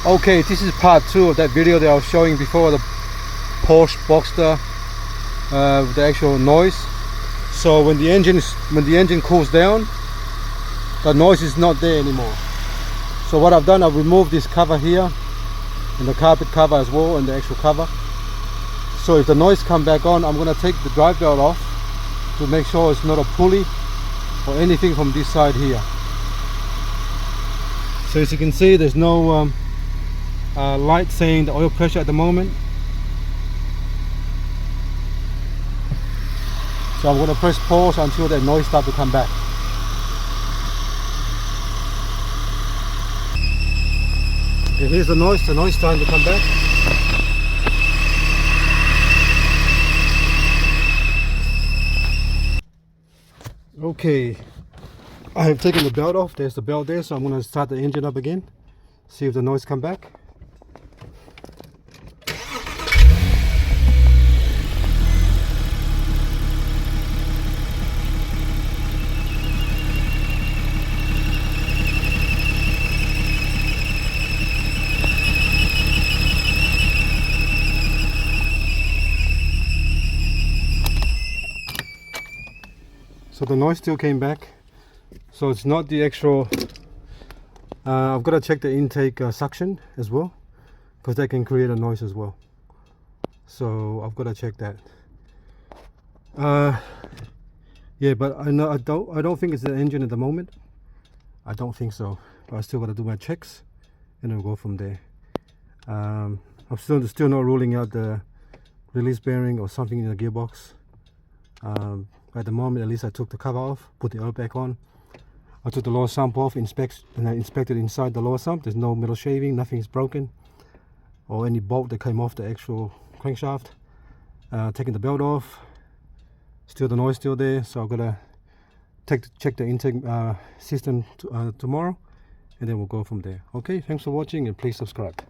Okay, this is part 2 of that video that I was showing before, the Porsche Boxster with the actual noise. So when the engine cools down, the noise is not there anymore. So what I've done, I've removed this cover here and the carpet cover as well, and the actual cover. So if the noise come back on, I'm going to take the drive belt off to make sure it's not a pulley or anything from this side here. So as you can see, there's no light saying the oil pressure at the moment. So I'm going to press pause until that noise starts to come back. And here's the noise starting to come back. Okay, I have taken the belt off. There's the belt there, so I'm going to start the engine up again, see if the noise come back. So the noise still came back. So it's not the actual, I've got to check the intake suction as well, because that can create a noise as well. So I've got to check that. Yeah, but I don't think it's the engine at the moment. I don't think so. But I still got to do my checks and then we'll go from there. I'm still not ruling out the release bearing or something in the gearbox. At the moment, at least I took the cover off, put the oil back on. I took the lower sump off, and I inspected inside the lower sump. There's no metal shaving, nothing's broken, or any bolt that came off the actual crankshaft. Taking the belt off, still the noise still there, so I've got to check the intake system tomorrow, and then we'll go from there. Okay, thanks for watching, and please subscribe.